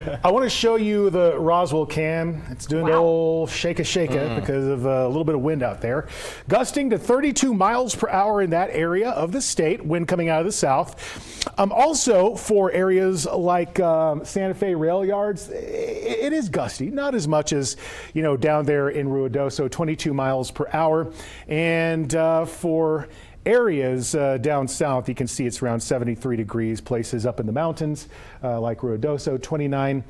I want to show you the Roswell cam. It's doing the old shake-a because of a little bit of wind out there. Gusting to 32 miles per hour in that area of the state, wind coming out of the south. Also for areas like Santa Fe rail yards, it is gusty, not as much as, down there in Ruidoso, 22 miles per hour. And for areas down south, you can see it's around 73 degrees. Places up in the mountains like Ruidoso, 29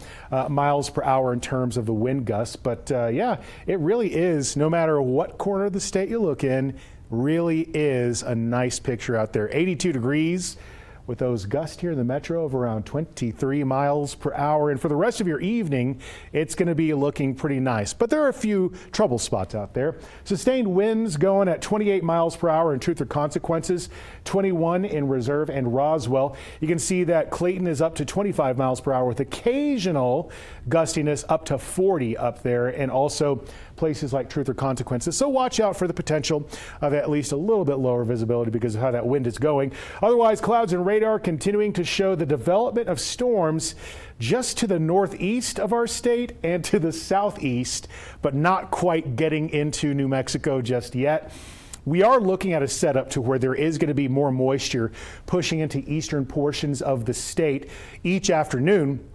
miles per hour in terms of the wind gusts. But yeah, it really is, no matter what corner of the state you look in, really is a nice picture out there. 82 degrees with those gusts here in the metro of around 23 miles per hour. And for the rest of your evening, it's going to be looking pretty nice. But there are a few trouble spots out there. Sustained winds going at 28 miles per hour in Truth or Consequences, 21 in Reserve and Roswell. You can see that Clayton is up to 25 miles per hour with occasional gustiness up to 40 up there, and also places like Truth or Consequences. So watch out for the potential of at least a little bit lower visibility because of how that wind is going. Otherwise, clouds and radar continuing to show the development of storms just to the northeast of our state and to the southeast, but not quite getting into New Mexico just yet. We are looking at a setup to where there is going to be more moisture pushing into eastern portions of the state each afternoon.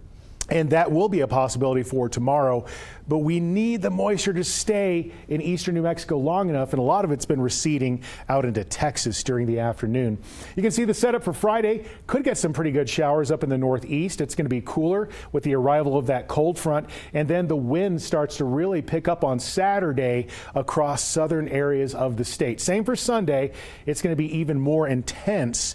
And that will be a possibility for tomorrow. But we need the moisture to stay in eastern New Mexico long enough, and a lot of it's been receding out into Texas during the afternoon. You can see the setup for Friday. Could get some pretty good showers up in the northeast. It's going to be cooler with the arrival of that cold front, and then the wind starts to really pick up on Saturday across southern areas of the state. Same for Sunday. It's going to be even more intense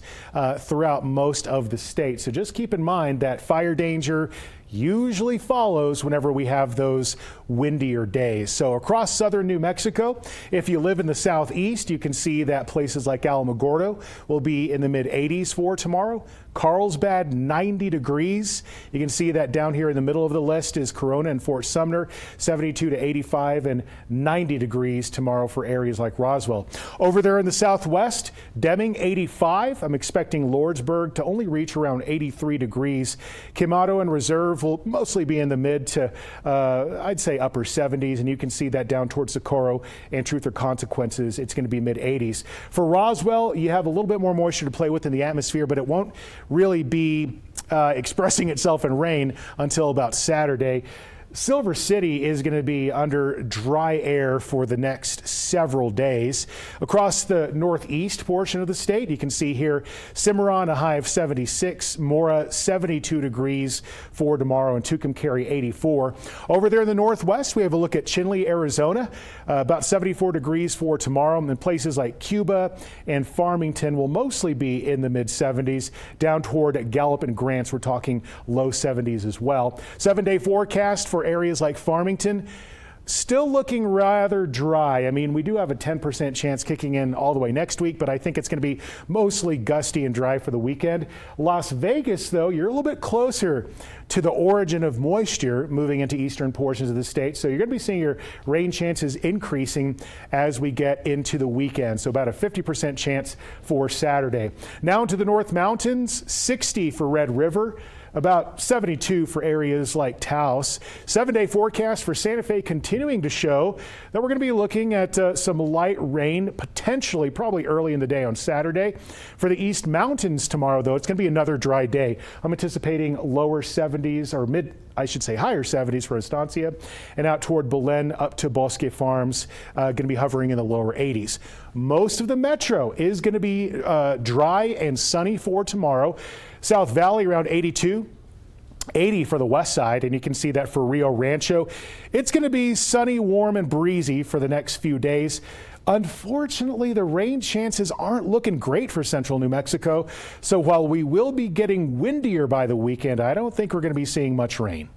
throughout most of the state. So just keep in mind that fire danger usually follows whenever we have those windier days. So across southern New Mexico, if you live in the southeast, you can see that places like Alamogordo will be in the mid 80s for tomorrow. Carlsbad, 90 degrees. You can see that down here in the middle of the list is Corona and Fort Sumner, 72 to 85 and 90 degrees tomorrow for areas like Roswell. Over there in the southwest, Deming, 85. I'm expecting Lordsburg to only reach around 83 degrees. Quemado and Reserve will mostly be in the mid to, I'd say, upper 70s, and you can see that down towards Socorro and Truth or Consequences. It's going to be mid 80s. For Roswell, you have a little bit more moisture to play with in the atmosphere, but it won't really be expressing itself in rain until about Saturday. Silver City is going to be under dry air for the next several days. Across the northeast portion of the state, you can see here Cimarron, a high of 76, Mora 72 degrees for tomorrow, and Tucumcari 84. Over there in the northwest, we have a look at Chinle, Arizona, about 74 degrees for tomorrow, and places like Cuba and Farmington will mostly be in the mid 70s. Down toward Gallup and Grants, we're talking low 70s as well. 7-day forecast for areas like Farmington, still looking rather dry. I mean, we do have a 10% chance kicking in all the way next week, but I think it's going to be mostly gusty and dry for the weekend. Las Vegas, though, you're a little bit closer to the origin of moisture moving into eastern portions of the state. So you're going to be seeing your rain chances increasing as we get into the weekend. So about a 50% chance for Saturday. Now into the North Mountains, 60 for Red River. About 72 for areas like Taos. 7-day forecast for Santa Fe continuing to show that we're going to be looking at some light rain, potentially probably early in the day on Saturday. For the East Mountains tomorrow, though, it's going to be another dry day. I'm anticipating lower 70s or higher 70s for Estancia, and out toward Belen up to Bosque Farms, going to be hovering in the lower 80s. Most of the metro is going to be dry and sunny for tomorrow. South Valley around 82. 80 for the west side, and you can see that for Rio Rancho. It's going to be sunny, warm, and breezy for the next few days. Unfortunately, the rain chances aren't looking great for central New Mexico. So while we will be getting windier by the weekend, I don't think we're going to be seeing much rain.